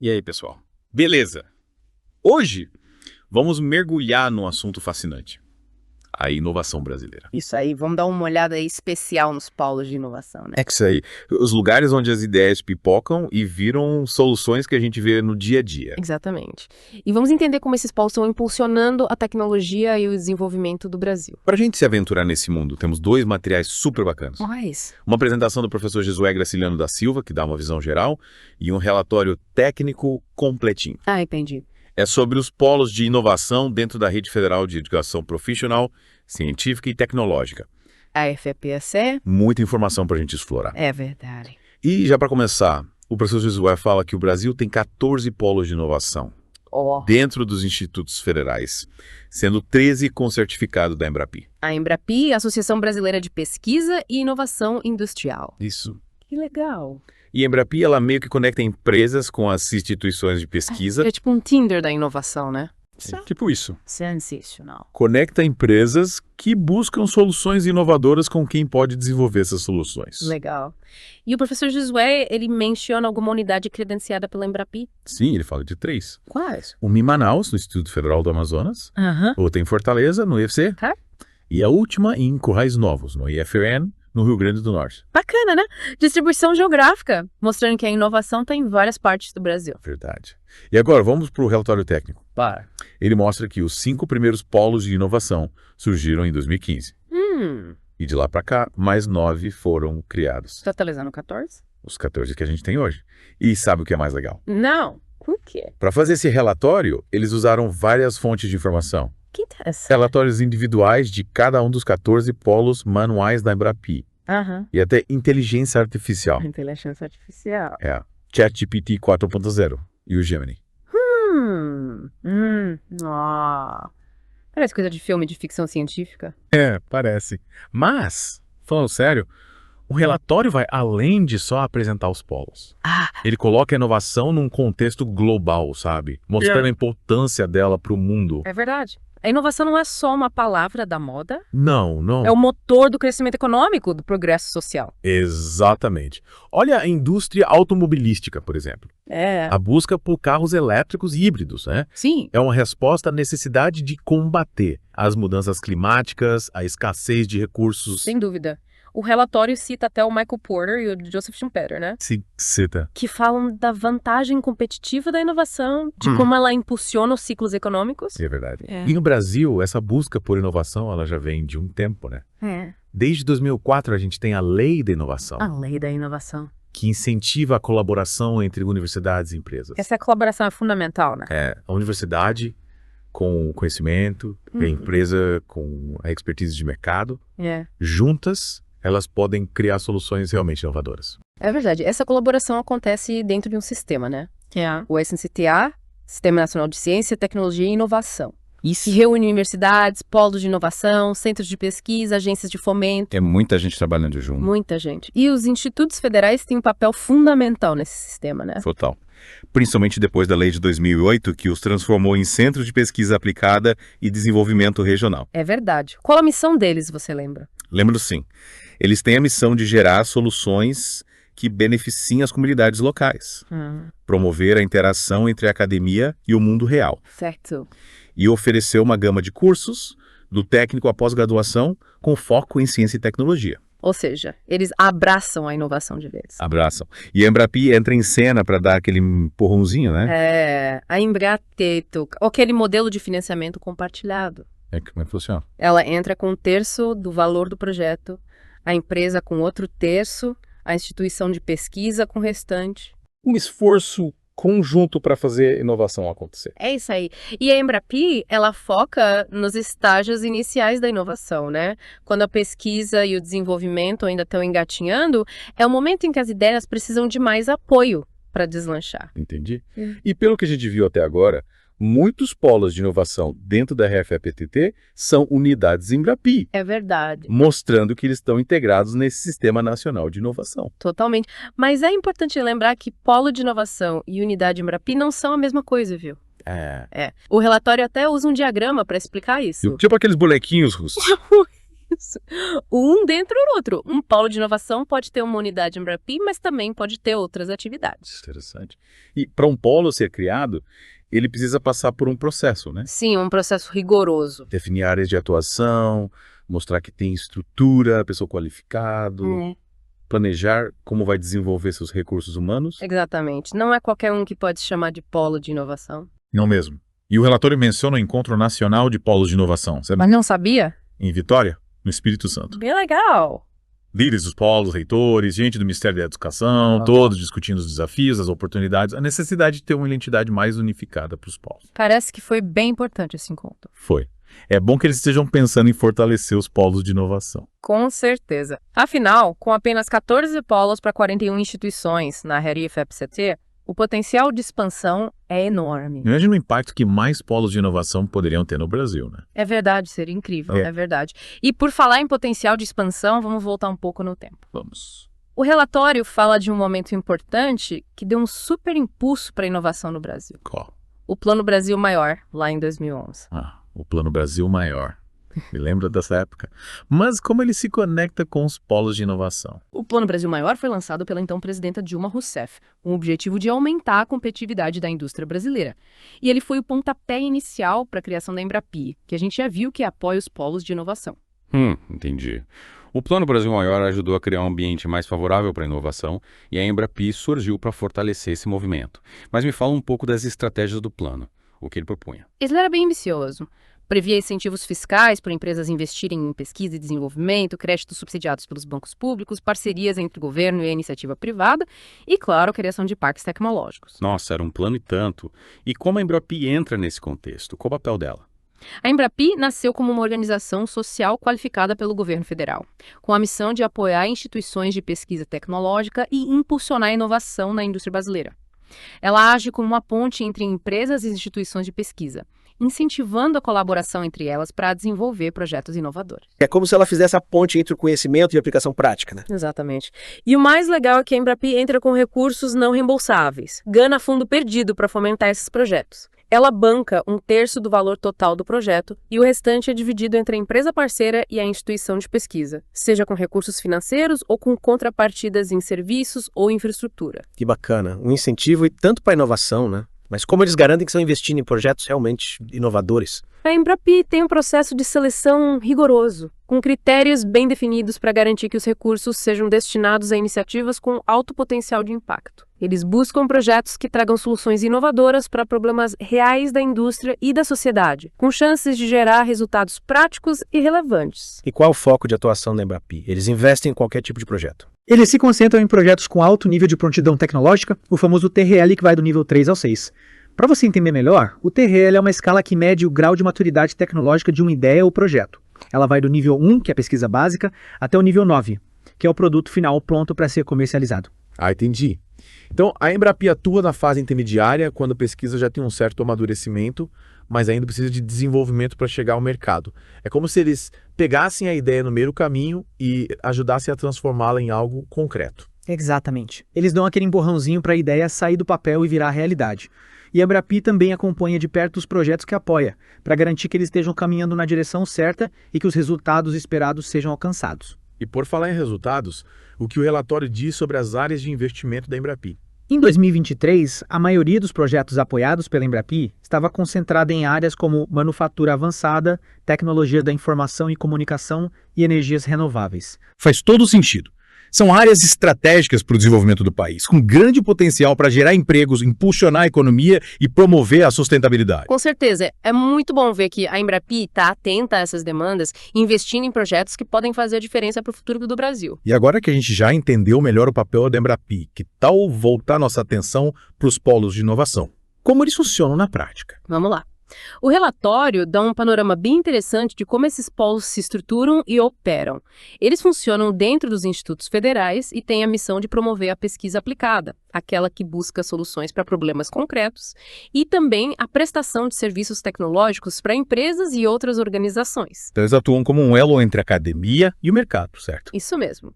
E aí, pessoal? Beleza! Hoje vamos mergulhar num assunto fascinante: a inovação brasileira. Isso aí, vamos dar uma olhada aí especial nos polos de inovação, né? É que isso aí, os lugares onde as ideias pipocam e viram soluções que a gente vê no dia a dia. Exatamente. E vamos entender como esses polos estão impulsionando a tecnologia e o desenvolvimento do Brasil. Para a gente se aventurar nesse mundo, temos dois materiais super bacanas. Mas, Uma apresentação do professor Josué Graciliano da Silva, que dá uma visão geral, e um relatório técnico completinho. entendi. É sobre os polos de inovação dentro da Rede Federal de Educação Profissional, Científica e Tecnológica. A FEPSE? Muita informação para a gente explorar. É verdade. E já para começar, o professor Josué fala que o Brasil tem 14 polos de inovação Ó, dentro dos institutos federais, sendo 13 com certificado da Embrapi. a Embrapi, Associação Brasileira de Pesquisa e Inovação Industrial. Isso. Que legal. E a Embrapi, ela meio que conecta empresas com as instituições de pesquisa. É tipo um Tinder da inovação, né? Tipo isso. Sensacional. Conecta empresas que buscam soluções inovadoras com quem pode desenvolver essas soluções. Legal. E o professor Josué, ele menciona alguma unidade credenciada pela Embrapi? Sim, ele fala de 3. Quais? Uma em Manaus, no Instituto Federal do Amazonas. Aham. Outra em Fortaleza, no IFC. Tá. E a última em Currais Novos, no IFRN, no Rio Grande do Norte. Bacana, né? Distribuição geográfica, mostrando que a inovação está em várias partes do Brasil. Verdade. E agora, vamos para o relatório técnico. Para. Ele mostra que os 5 primeiros polos de inovação surgiram em 2015. E de lá para cá, mais 9 foram criados. Tá atualizando 14? Os 14 que a gente tem hoje. E sabe o que é mais legal? Não. O quê? Para fazer esse relatório, eles usaram várias fontes de informação. Que interessante. Relatórios individuais de cada um dos 14 polos manuais da Embrapi. Aham. E até inteligência artificial. Inteligência artificial. É, ChatGPT 4.0 e o Gemini. Ó. Parece coisa de filme de ficção científica. É, parece. Mas, falando sério, o relatório vai além de só apresentar os polos. Ah, Ele coloca a inovação num contexto global, sabe? Mostrando a importância dela para o mundo. é verdade. A inovação não é só uma palavra da moda, Não, não. é o motor do crescimento econômico, do progresso social. Exatamente. Olha a indústria automobilística, por exemplo. É. A busca por carros elétricos e híbridos, né? Sim. É uma resposta à necessidade de combater as mudanças climáticas, a escassez de recursos. Sem dúvida. O relatório cita até o Michael Porter e o Joseph Schumpeter, né? Se cita. Que falam da vantagem competitiva da inovação, de como ela impulsiona os ciclos econômicos. É verdade. É. E no Brasil, essa busca por inovação, ela já vem de um tempo, né? É. Desde 2004, a gente tem a Lei da Inovação, A lei da inovação. que incentiva a colaboração entre universidades e empresas. Essa colaboração é fundamental, né? É, a universidade com o conhecimento, e a empresa com a expertise de mercado, É. juntas, elas podem criar soluções realmente inovadoras. É verdade. Essa colaboração acontece dentro de um sistema, né? É. O SNCTA, Sistema Nacional de Ciência, Tecnologia e Inovação. Isso. Que reúne universidades, polos de inovação, centros de pesquisa, agências de fomento, É muita gente trabalhando junto. muita gente. E os institutos federais têm um papel fundamental nesse sistema, né? Total. Principalmente depois da lei de 2008, que os transformou em centros de pesquisa aplicada e desenvolvimento regional. É verdade. Qual a missão deles, você lembra? Lembro sim. Eles têm a missão de gerar soluções que beneficiem as comunidades locais, promover a interação entre a academia e o mundo real Certo. e oferecer uma gama de cursos, do técnico à pós-graduação, com foco em ciência e tecnologia. Ou seja, eles abraçam a inovação de vez. Abraçam. E a Embrapi entra em cena para dar aquele empurrãozinho, né? É, a Embrateto, aquele modelo de financiamento compartilhado. Como é que funciona? Ela entra com 1/3 do valor do projeto, a empresa com outro terço, a instituição de pesquisa com o restante. Um esforço conjunto para fazer inovação acontecer. É isso aí. E a Embrapi, ela foca nos estágios iniciais da inovação, né? Quando a pesquisa e o desenvolvimento ainda estão engatinhando, é o momento em que as ideias precisam de mais apoio para deslanchar. Entendi? E pelo que a gente viu até agora, muitos polos de inovação dentro da RFAPTT são unidades Embrapi, É verdade. mostrando que eles estão integrados nesse Sistema Nacional de Inovação. Totalmente. Mas é importante lembrar que polo de inovação e unidade Embrapi não são a mesma coisa, viu? É. É. O relatório até usa um diagrama para explicar isso. Tipo aqueles bonequinhos russos. Isso. Um dentro do outro. Um polo de inovação pode ter uma unidade Embrapi, mas também pode ter outras atividades. Interessante. E para um polo ser criado, ele precisa passar por um processo, né? Sim, um processo rigoroso. Definir áreas de atuação, mostrar que tem estrutura, pessoa qualificado, planejar como vai desenvolver seus recursos humanos. Exatamente. Não é qualquer um que pode se chamar de polo de inovação. Não mesmo. E o relatório menciona o Encontro Nacional de Polos de Inovação, sabe? Mas não sabia? Em Vitória, no Espírito Santo. Bem legal. Líderes dos polos, reitores, gente do Ministério da Educação, todos discutindo os desafios, as oportunidades, a necessidade de ter uma identidade mais unificada para os polos. Parece que foi bem importante esse encontro. Foi. É bom que eles estejam pensando em fortalecer os polos de inovação. Com certeza. Afinal, com apenas 14 polos para 41 instituições na RFEP-CT, o potencial de expansão é enorme. Imagina o impacto que mais polos de inovação poderiam ter no Brasil, né? É verdade, seria incrível, É. é verdade. E por falar em potencial de expansão, vamos voltar um pouco no tempo. Vamos. O relatório fala de um momento importante que deu um super impulso para a inovação no Brasil. Qual? O Plano Brasil Maior, lá em 2011. O Plano Brasil Maior. Me lembra dessa época. Mas como ele se conecta com os polos de inovação? O Plano Brasil Maior foi lançado pela então presidenta Dilma Rousseff, com o objetivo de aumentar a competitividade da indústria brasileira. E ele foi o pontapé inicial para a criação da Embrapi, que a gente já viu que apoia os polos de inovação. Entendi. O Plano Brasil Maior ajudou a criar um ambiente mais favorável para a inovação e a Embrapi surgiu para fortalecer esse movimento. Mas me fala um pouco das estratégias do plano, o que ele propunha. Ele era bem ambicioso. Previa incentivos fiscais para empresas investirem em pesquisa e desenvolvimento, créditos subsidiados pelos bancos públicos, parcerias entre o governo e a iniciativa privada e, claro, a criação de parques tecnológicos. Nossa, era um plano e tanto. E como a Embrapi entra nesse contexto? Qual o papel dela? A Embrapi nasceu como uma organização social qualificada pelo governo federal, com a missão de apoiar instituições de pesquisa tecnológica e impulsionar a inovação na indústria brasileira. Ela age como uma ponte entre empresas e instituições de pesquisa, incentivando a colaboração entre elas para desenvolver projetos inovadores. É como se ela fizesse a ponte entre o conhecimento e a aplicação prática, né? Exatamente. E o mais legal é que a Embrapi entra com recursos não reembolsáveis, gana fundo perdido para fomentar esses projetos. Ela banca 1/3 do valor total do projeto e o restante é dividido entre a empresa parceira e a instituição de pesquisa, seja com recursos financeiros ou com contrapartidas em serviços ou infraestrutura. Que bacana. Um incentivo e tanto para a inovação, né? Mas como eles garantem que estão investindo em projetos realmente inovadores? A Embrapi tem um processo de seleção rigoroso, com critérios bem definidos para garantir que os recursos sejam destinados a iniciativas com alto potencial de impacto. Eles buscam projetos que tragam soluções inovadoras para problemas reais da indústria e da sociedade, com chances de gerar resultados práticos e relevantes. E qual é o foco de atuação da Embrapi? Eles investem em qualquer tipo de projeto. Eles se concentram em projetos com alto nível de prontidão tecnológica, o famoso TRL, que vai do nível 3 ao 6. Para você entender melhor, o TRL é uma escala que mede o grau de maturidade tecnológica de uma ideia ou projeto. Ela vai do nível 1, que é a pesquisa básica, até o nível 9, que é o produto final pronto para ser comercializado. Entendi. Então, a Embrapi atua na fase intermediária, quando a pesquisa já tem um certo amadurecimento, mas ainda precisa de desenvolvimento para chegar ao mercado. É como se eles pegassem a ideia no meio do caminho e ajudassem a transformá-la em algo concreto. Exatamente. Eles dão aquele empurrãozinho para a ideia sair do papel e virar realidade. E a Embrapi também acompanha de perto os projetos que apoia, para garantir que eles estejam caminhando na direção certa e que os resultados esperados sejam alcançados. E por falar em resultados, o que o relatório diz sobre as áreas de investimento da Embrapi? Em 2023, a maioria dos projetos apoiados pela Embrapi estava concentrada em áreas como manufatura avançada, tecnologia da informação e comunicação e energias renováveis. Faz todo sentido. São áreas estratégicas para o desenvolvimento do país, com grande potencial para gerar empregos, impulsionar a economia e promover a sustentabilidade. Com certeza, é muito bom ver que a Embrapi está atenta a essas demandas e investindo em projetos que podem fazer a diferença para o futuro do Brasil. E agora que a gente já entendeu melhor o papel da Embrapi, que tal voltar nossa atenção para os polos de inovação? Como eles funcionam na prática? Vamos lá. O relatório dá um panorama bem interessante de como esses polos se estruturam e operam. Eles funcionam dentro dos institutos federais e têm a missão de promover a pesquisa aplicada, aquela que busca soluções para problemas concretos, e também a prestação de serviços tecnológicos para empresas e outras organizações. Então eles atuam como um elo entre a academia e o mercado, certo? Isso mesmo.